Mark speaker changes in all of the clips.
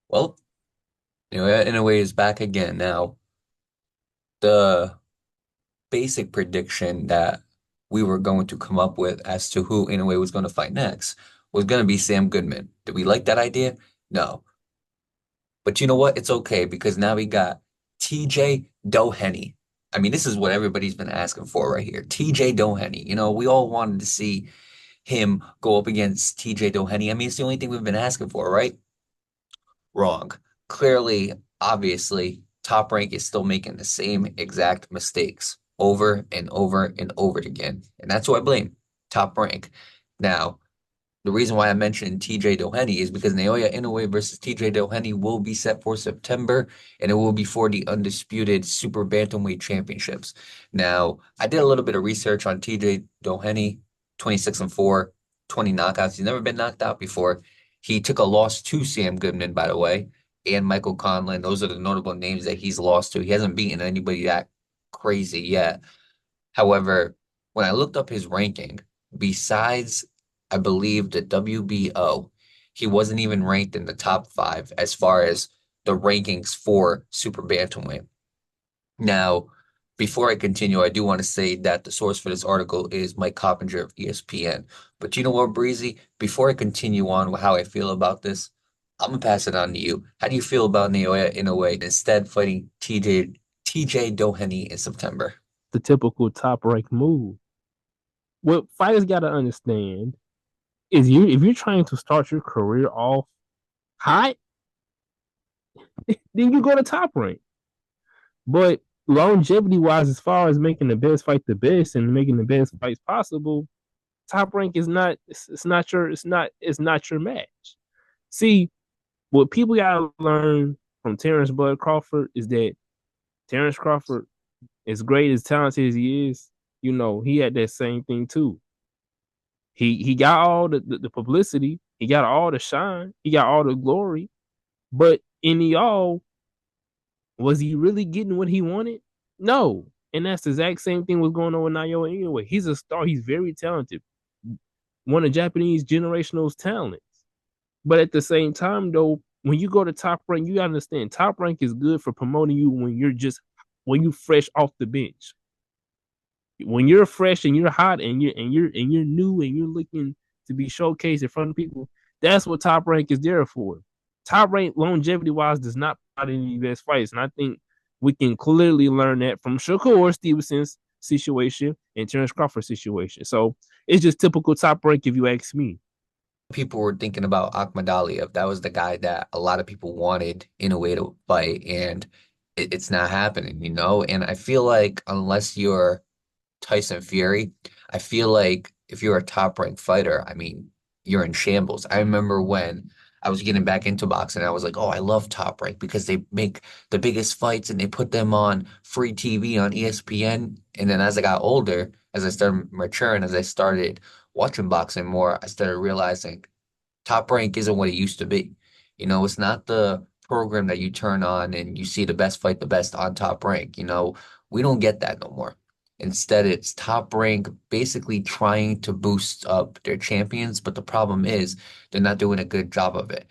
Speaker 1: Well, Inoue is back again. Now, the basic prediction that we were going to come up with as to who Inoue was going to fight next was going to be Sam Goodman. Did we like that idea? No. But you know what? It's okay because now we got TJ Doheny. I mean, this is what everybody's been asking for right here. TJ Doheny. We all wanted to see him go up against TJ Doheny. I mean, it's the only thing we've been asking for, right? Wrong. Clearly, obviously, Top Rank is still making the same exact mistakes over and over and over again. And that's who I blame. Top Rank. Now, the reason why I mentioned TJ Doheny is because Naoya Inoue versus TJ Doheny will be set for September, and it will be for the undisputed Super Bantamweight Championships. Now, I did a little bit of research on TJ Doheny, 26-4, 20 knockouts. He's never been knocked out before. He took a loss to Sam Goodman, by the way, and Michael Conlan. Those are the notable names that he's lost to. He hasn't beaten anybody that crazy yet. However, when I looked up his ranking, besides, I believe, the WBO, he wasn't even ranked in the top five as far as the rankings for Super Bantamweight. Now, before I continue, I do want to say that the source for this article is Mike Coppinger of ESPN. But you know what, Breezy? Before I continue on with how I feel about this, I'm gonna pass it on to you. How do you feel about Naoya Inoue instead fighting TJ Doheny in September?
Speaker 2: The typical top rank move. What fighters got to understand is if you're trying to start your career off hot, then you go to top rank. But longevity wise, as far as making the best fight the best and making the best fights possible, top rank is not it's not your it's not your match. See, what people gotta learn from Terrence Bud Crawford is that Terrence Crawford, as great as talented as he is, he had that same thing too. He got all the publicity, he got all the shine, he got all the glory, but in the all, was he really getting what he wanted? No. And that's the exact same thing was going on with Naoya Inoue. He's a star. He's very talented. One of Japanese generational talents. But at the same time, though, when you go to top rank, you gotta understand top rank is good for promoting you when you fresh off the bench. When you're fresh and you're hot and you're new and you're looking to be showcased in front of people, that's what top rank is there for. Top rank longevity wise does not provide any best fights, and I think we can clearly learn that from Shakur Stevenson's situation and Terrence Crawford's situation. So it's just typical top rank if you ask me.
Speaker 1: People were thinking about Ahmad Aliyev. That was the guy that a lot of people wanted in a way to fight, and it's not happening. And I feel like unless you're Tyson Fury, I feel like if you're a top ranked fighter, I mean, you're in shambles. I remember when I was getting back into boxing, I was like, oh, I love top rank because they make the biggest fights and they put them on free TV on ESPN. And then as I got older, as I started maturing, as I started watching boxing more, I started realizing Top Rank isn't what it used to be. It's not the program that you turn on and you see the best fight the best on Top Rank. We don't get that no more. Instead, it's Top Rank basically trying to boost up their champions, but the problem is they're not doing a good job of it.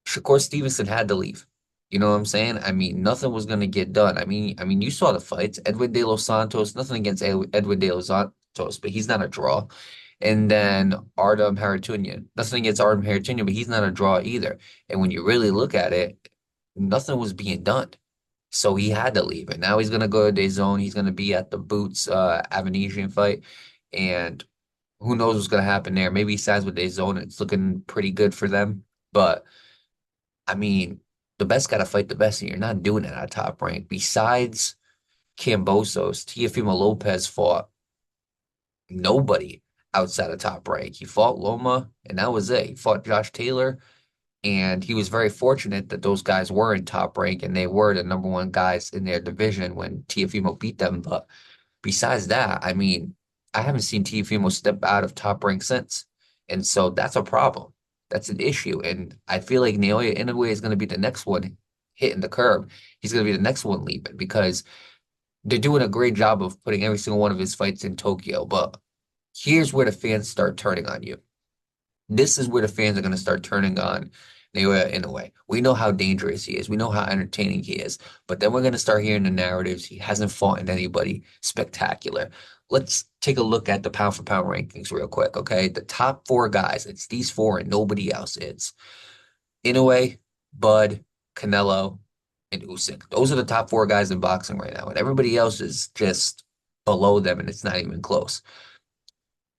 Speaker 1: Shakur Stevenson had to leave. You know what I'm saying? I mean, nothing was gonna get done. I mean, you saw the fights. Edwin De Los Santos, nothing against Edwin De Los Santos, but he's not a draw. And then Artem Harutyunyan. Nothing against Artem Harutyunyan, but he's not a draw either. And when you really look at it, nothing was being done. So he had to leave. And now he's gonna go to DAZN. He's gonna be at the Boots Avanesian fight. And who knows what's gonna happen there. Maybe he signs with DAZN. It's looking pretty good for them. But I mean, the best got to fight the best, and you're not doing it at top rank. Besides Cambosos, Teofimo Lopez fought nobody outside of top rank. He fought Loma, and that was it. He fought Josh Taylor, and he was very fortunate that those guys were in top rank and they were the number one guys in their division when Teofimo beat them. But besides that, I mean, I haven't seen Teofimo step out of top rank since. And so that's a problem. That's an issue. And I feel like Naoya Inoue is going to be the next one hitting the curb. He's going to be the next one leaving because they're doing a great job of putting every single one of his fights in Tokyo. But here's where the fans start turning on you. This is where the fans are going to start turning on Naoya Inoue. We know how dangerous he is. We know how entertaining he is. But then we're going to start hearing the narratives. He hasn't fought in anybody spectacular. Let's take a look at the pound for pound rankings real quick, okay? The top four guys, it's these four and nobody else. It's Inoue, Bud, Canelo, and Usyk. Those are the top four guys in boxing right now. And everybody else is just below them, and it's not even close.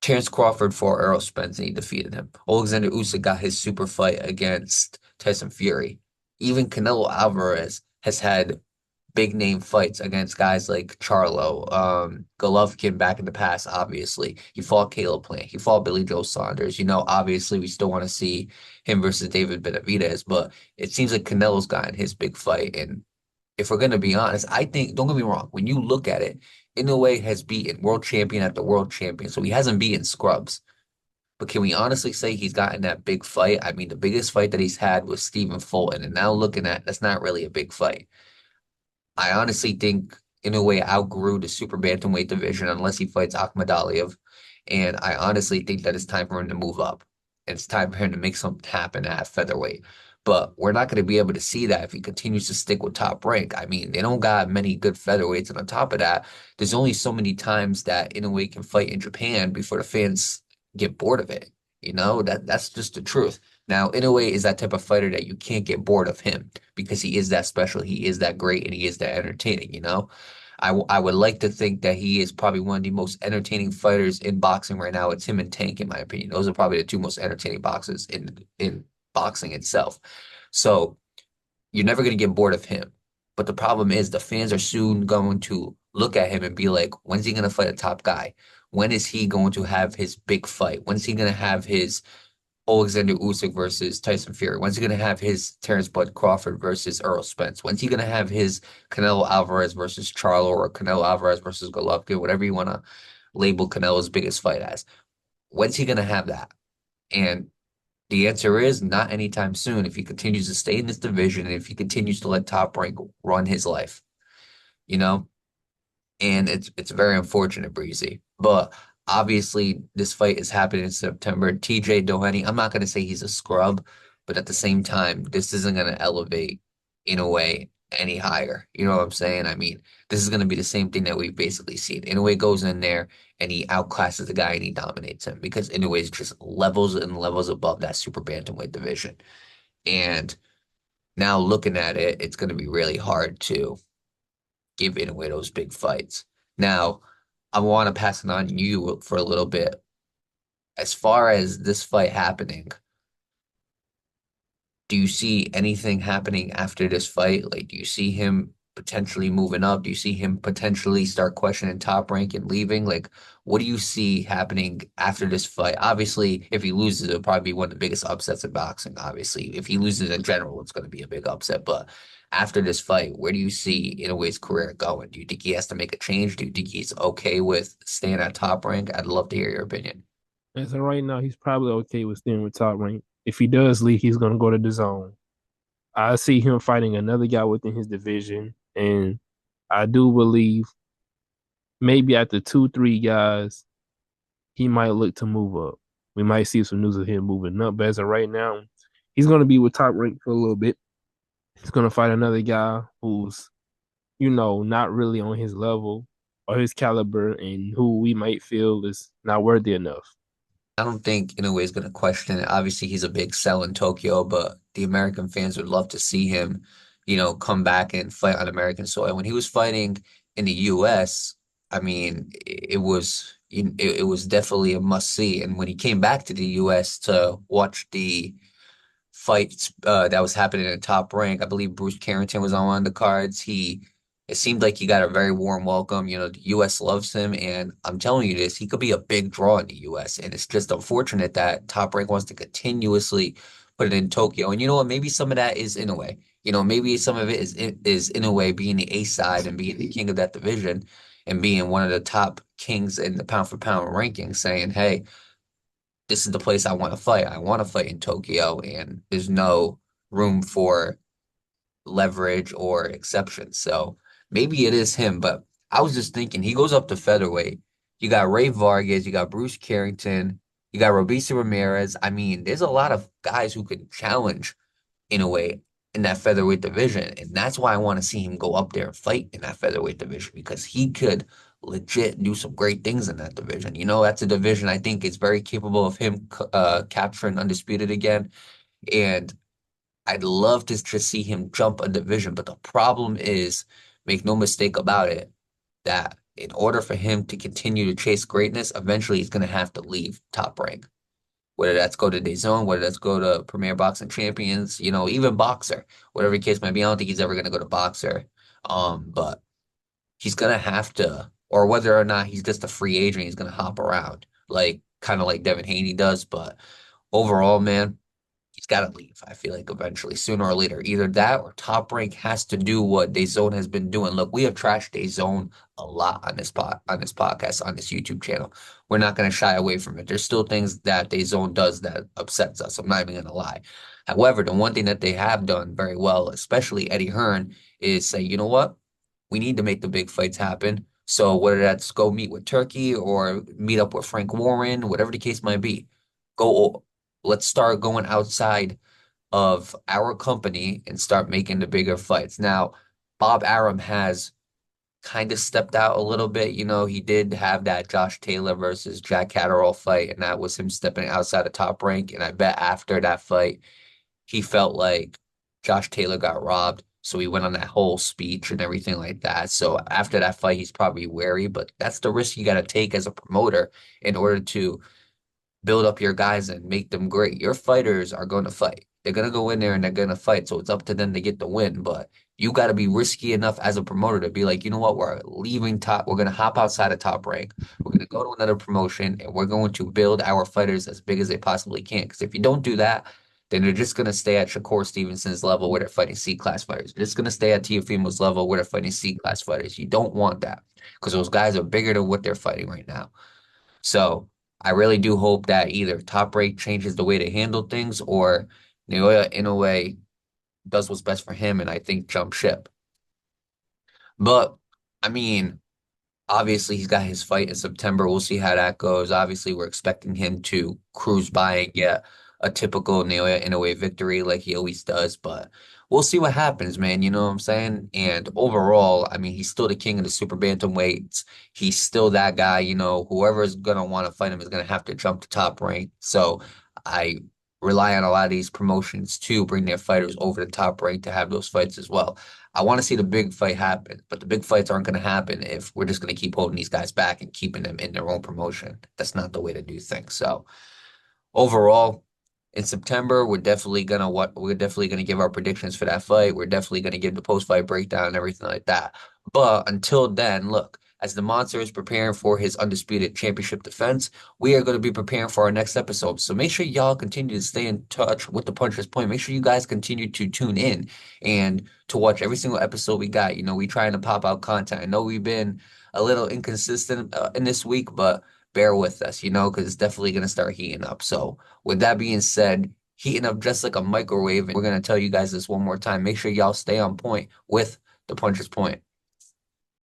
Speaker 1: Terence Crawford for Errol Spence, and he defeated him. Alexander Usyk got his super fight against Tyson Fury. Even Canelo Alvarez has had big name fights against guys like Charlo, Golovkin back in the past, obviously. He fought Caleb Plant. He fought Billy Joe Saunders. Obviously we still want to see him versus David Benavidez, but it seems like Canelo's gotten his big fight. And if we're going to be honest, I think, don't get me wrong, when you look at it, Inoue has beaten world champion after world champion, so he hasn't beaten scrubs. But can we honestly say he's gotten that big fight? I mean, the biggest fight that he's had was Stephen Fulton, and now looking at that's not really a big fight. I honestly think Inoue outgrew the super bantamweight division unless he fights Akhmadaliev, and I honestly think that it's time for him to move up. And it's time for him to make something happen at featherweight. But we're not going to be able to see that if he continues to stick with top rank. I mean, they don't got many good featherweights, and on top of that, there's only so many times that Inoue can fight in Japan before the fans get bored of it. That's just the truth. Now, Inoue is that type of fighter that you can't get bored of him because he is that special, he is that great, and he is that entertaining. I would like to think that he is probably one of the most entertaining fighters in boxing right now. It's him and Tank, in my opinion. Those are probably the two most entertaining boxers in boxing itself. So you're never going to get bored of him. But the problem is the fans are soon going to look at him and be like, when's he going to fight a top guy? When is he going to have his big fight? When's he going to have his Alexander Usyk versus Tyson Fury? When's he gonna have his Terence Bud Crawford versus Errol Spence? When's he gonna have his Canelo Alvarez versus Charlo or Canelo Alvarez versus Golovkin, whatever you want to label Canelo's biggest fight as? When's he gonna have that? And the answer is not anytime soon if he continues to stay in this division and if he continues to let Top Rank run his life, you know? And it's very unfortunate, Breezy. But obviously, this fight is happening in September. TJ Doheny, I'm not going to say he's a scrub, but at the same time, this isn't going to elevate Inoue any higher. You know what I'm saying? I mean, this is going to be the same thing that we've basically seen. Inoue goes in there and he outclasses the guy and he dominates him because Inoue is just levels and levels above that super bantamweight division. And now looking at it, it's going to be really hard to giving away those big fights. Now, I want to pass it on you for a little bit. As far as this fight happening, do you see anything happening after this fight? Like, do you see him potentially moving up? Do you see him potentially start questioning Top Rank and leaving? Like, what do you see happening after this fight? Obviously, if he loses, it'll probably be one of the biggest upsets in boxing. Obviously, if he loses in general, it's going to be a big upset. But after this fight, where do you see Inoue's career going? Do you think he has to make a change? Do you think he's okay with staying at Top Rank? I'd love to hear your opinion.
Speaker 2: As of right now, he's probably okay with staying with top rank. If he does leave, he's gonna go to the zone. I see him fighting another guy within his division, and I do believe maybe after two, three guys, he might look to move up. We might see some news of him moving up, but as of right now, he's gonna be with top rank for a little bit. He's gonna fight another guy who's, not really on his level or his caliber, and who we might feel is not worthy enough.
Speaker 1: I don't think Inoue is going to question it. Obviously, he's a big sell in Tokyo, but the American fans would love to see him, come back and fight on American soil. When he was fighting in the U.S., I mean, it was definitely a must see. And when he came back to the U.S. to watch the fights that was happening in Top Rank. I believe Bruce Carrington was on one of the cards. It seemed like he got a very warm welcome. The U.S. loves him, and I'm telling you this, he could be a big draw in the U.S. And it's just unfortunate that Top Rank wants to continuously put it in Tokyo. And you know what? Maybe some of that is in a way. Maybe some of it is in a way being the A side and being the king of that division and being one of the top kings in the pound for pound rankings, saying, "Hey, this is the place I want to fight. I want to fight in Tokyo, and there's no room for leverage or exceptions." So maybe it is him, but I was just thinking he goes up to featherweight. You got Ray Vargas, you got Bruce Carrington, you got Robeisy Ramirez. I mean, there's a lot of guys who could challenge Inoue in that featherweight division. And that's why I want to see him go up there and fight in that featherweight division because he could legit do some great things in that division. You know, that's a division I think is very capable of him capturing undisputed again. And I'd love to just see him jump a division. But the problem is, make no mistake about it, that in order for him to continue to chase greatness, eventually he's going to have to leave Top Rank, whether that's go to DAZN, whether that's go to Premier Boxing Champions, you know, even Boxer, whatever the case might be. I don't think he's ever going to go to Boxer. But he's going to have to, or whether or not he's just a free agent, he's going to hop around, like kind of like Devin Haney does. But overall, man, he's got to leave. I feel like eventually, sooner or later, either that or Top Rank has to do what DAZN has been doing. Look, we have trashed DAZN a lot on this podcast, on this YouTube channel. We're not going to shy away from it. There's still things that DAZN does that upsets us. I'm not even going to lie. However, the one thing that they have done very well, especially Eddie Hearn, is say, you know what? We need to make the big fights happen. So whether that's go meet with Turkey or meet up with Frank Warren, whatever the case might be, go let's start going outside of our company and start making the bigger fights. Now, Bob Arum has kind of stepped out a little bit. You know, he did have that Josh Taylor versus Jack Catterall fight, and that was him stepping outside of Top Rank. And I bet after that fight, he felt like Josh Taylor got robbed. So he went on that whole speech and everything like that. So after that fight, he's probably wary, but that's the risk you got to take as a promoter in order to build up your guys and make them great. Your fighters are going to fight. They're going to go in there and they're going to fight. So it's up to them to get the win. But you got to be risky enough as a promoter to be like, you know what? We're leaving top. We're going to hop outside of Top Rank. We're going to go to another promotion and we're going to build our fighters as big as they possibly can. Because if you don't do that, then they're just going to stay at Shakur Stevenson's level where they're fighting C-class fighters. They're just going to stay at Teofimo's level where they're fighting C-class fighters. You don't want that because those guys are bigger than what they're fighting right now. So I really do hope that either Top Rank changes the way they handle things or Naoya Inoue does what's best for him and I think jump ship. But I mean, obviously he's got his fight in September. We'll see how that goes. Obviously, we're expecting him to cruise by and get a typical Naoya Inoue victory like he always does, but we'll see what happens, man. You know what I'm saying? And overall, I mean, he's still the king of the super bantamweights. He's still that guy, you know, whoever is gonna want to fight him is gonna have to jump to Top Rank. So I rely on a lot of these promotions to bring their fighters over to Top Rank to have those fights as well. I want to see the big fight happen, but the big fights aren't going to happen if we're just going to keep holding these guys back and keeping them in their own promotion. That's not the way to do things. So overall, in September, we're definitely gonna give our predictions for that fight. We're definitely gonna give the post-fight breakdown and everything like that. But until then, look, as the monster is preparing for his undisputed championship defense, we are going to be preparing for our next episode. So make sure y'all continue to stay in touch with the Puncher's Point. Make sure you guys continue to tune in and to watch every single episode we got. You know, we trying to pop out content. I know we've been a little inconsistent in this week, but bear with us, you know, because it's definitely going to start heating up. So with that being said, heating up just like a microwave. And we're going to tell you guys this one more time. Make sure y'all stay on point with the Puncher's Point.